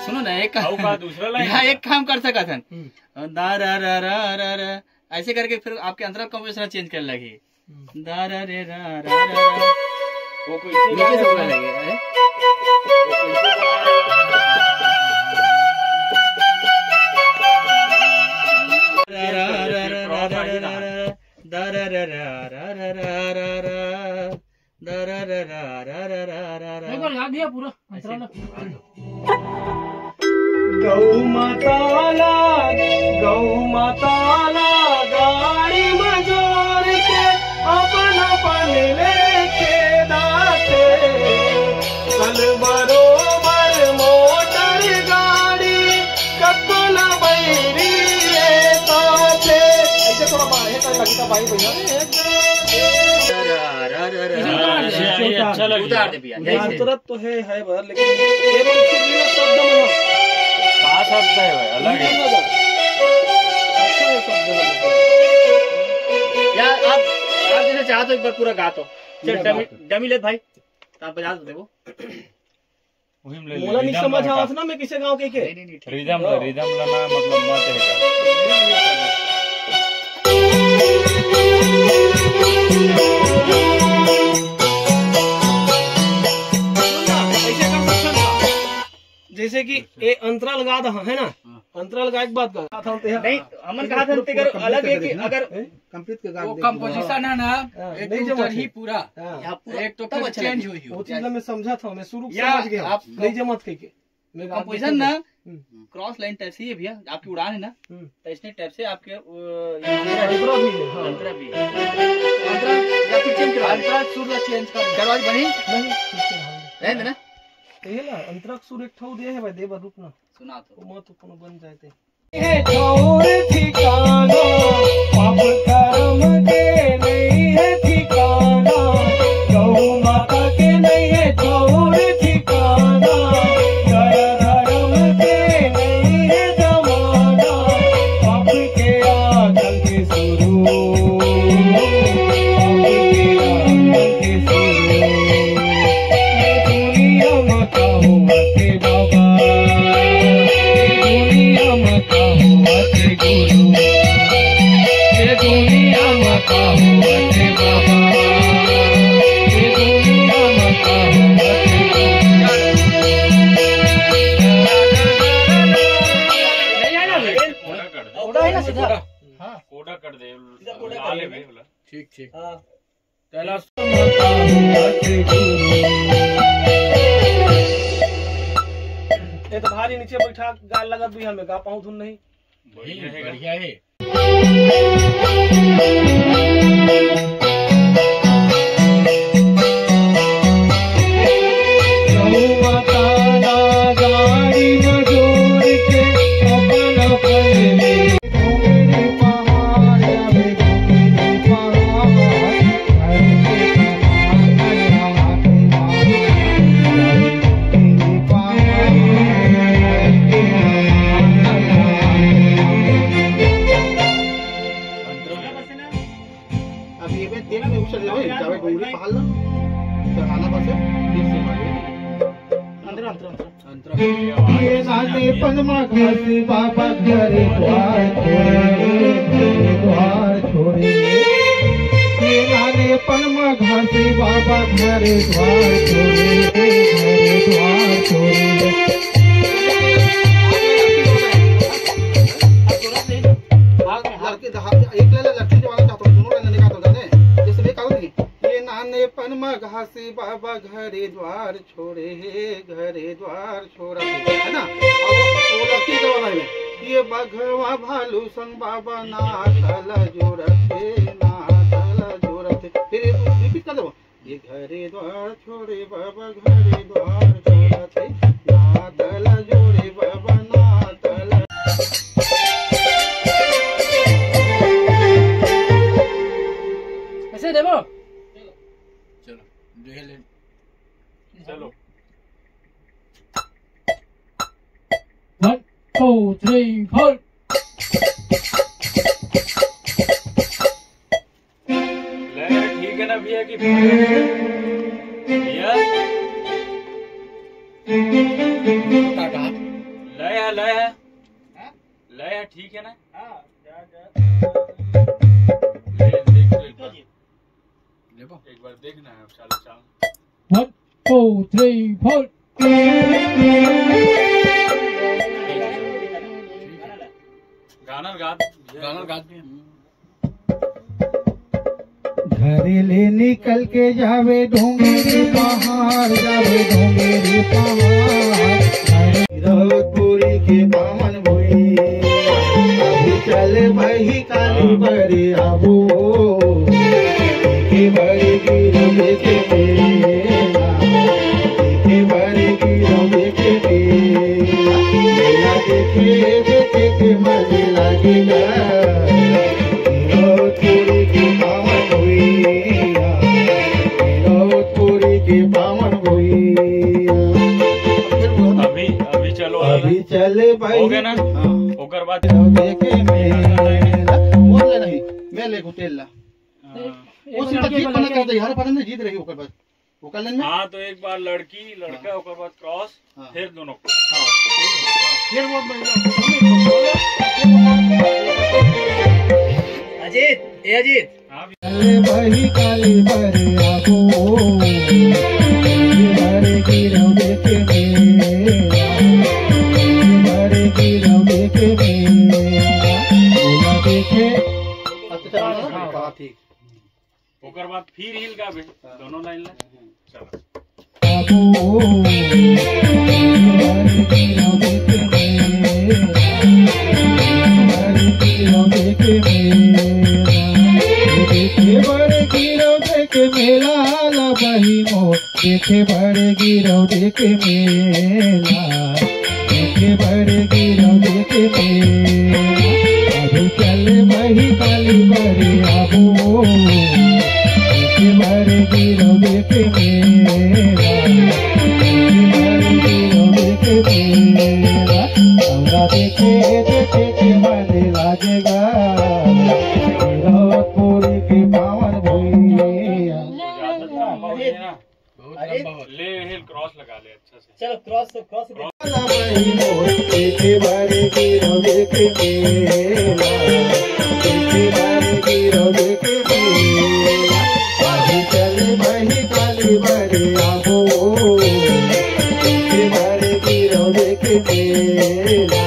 सुनो ना एक दूसरा एक काम कर सका था दा रा रा रा रा रा ऐसे करके फिर आपके अंतरा कंपोजिशन चेंज करने लगी दा रा रे रा रा रा वो कोई नीचे से बोलने लगे रा रा रा रा रा रा दा रा रा रा रा रा रा रा दा रा रा रा रा रा रा रा एक बार गा दिया पूरा अंतरा ना गौ माताला गाड़ी मजोर के अपना पन लेके दाते कल बरोबर मोटर गाड़ी कतो न बैरी ताते ऐसे थोड़ा बाहर कर लगता भाई भैया अच्छा लगा तुरंत तो है भर लेकिन शब्द में शब्द है भाई अलग है अच्छा है शब्द यार आप जैसे चाहो तो एक बार पूरा गा तो चल डमी ले भाई आप बजा दो देखो मोला नहीं समझ आवत ना मैं किसे गांव के रिदम लाना मतलब मत है जैसे कि ए अंतराल गा दहा है ना अंतराल गा एक बात गा नहीं हमन कहा था तेरे अलग है कि अगर कंप्लीट के गा वो कंपोजिशन है ना एक तो ही पूरा एक तो तब चेंज हुई वो चीज मैं समझा था मैं शुरू समझ गया आप नहीं जमत के मैं कंपोजिशन ना क्रॉस लाइन टाइप से है भैया आपकी उड़ान है ना तो इसने टाइप से आपके अंतरा भी है हां अंतरा भी अंतरा या फिर चेंज करो अंतरा सुर चेंज कर दरवाजा बनी नहीं रहने ना एला अंतरा सुर एक ठौ दे है भाई दे रुक ना सुना तो मत कोनो बन जाते है ठौर ठिकाना पाप कर्म के नहीं है ठिकाना गौ माता के नहीं है ठौर ठिकाना दया धर्म के नहीं है जमाना पाप के आदम के शुरू कोडा कर दे लाले में ठीक ठीक ये तो भारी नीचे बैठा गाल लगा भी हमें गा पाऊँ धुन नहीं बढ़िया है पनमा घासी बाबा घरे द्वार छोड़े नाने पनमा घासी बाबा घरे द्वार छोड़े पनमा घासी बाबा घरे द्वार छोड़े घरे द्वार छोड़ा है ना वो लड़की का वाला है ये बघवा भालू संग बाबा नाथल जोरते फिर रिपीट कर दो ये घरे द्वार छोड़े बाबा घरे द्वार छोड़ते नाथल जोड़े बाबा नाथल ऐसे देवो चलो 1 2 3 4 ठीक है ना भैया की भैया लय है लय है ठीक है ना। एक बार देखना है। चलो चल 1 2 3 4 गाना गा घरेले निकल के जावे ढोंगेरी पहाड़, जावे ढोंगेरी पहाड़। पूरी के पावन भोई अब चल बही काली बड़ी आबो के बड़ी गिरो देखे मेला, देखे बड़ी गिरो देखे मेला, देखे देखे के मन लगेगा। अभी चले भाई हो गया ना। ओकर बाद देखे मेला बोल ले नहीं मैं ले गुटेला वो सिर्फ जीत बना कर दे यार, पता नहीं जीत रही ओकर बाद ओकर लाइन में। हाँ तो एक बार लड़की लड़का ओकर बाद क्रॉस फिर दोनों को फिर वो अजीत ए अजीत चले भाई काली बरे आबो बरे गिरो देखे मेला, बरे गिरो देखे मेला, देखे अच्छा ठीक। ओकर बाद फिर हिल का भी दोनों लाइन ले चलो। आबो बरे गिरो देखे मेला, बरे गिरो देखे मेला, देखे बड़े गिरो देखे मेला ला बही मो, देखे बड़े गिरो देखे मेला, देखे बड़े गिरो देखे मेला। अभी चल बही काली बड़े आबो देखे बड़े गिरो देखे मेला, देखे बड़े गिरो देखे मेला। हमरा देखे देखे के मन लागेगा पूरी की पावन भैया। ले हिल क्रॉस लगा ले अच्छा से। चलो क्रॉस देखे बड़े गिरो देखे मेला, देखे बड़े गिरो देखे मेला। अभी चल बही काली बड़े आबो देखे बड़े गिरो देखे मेला।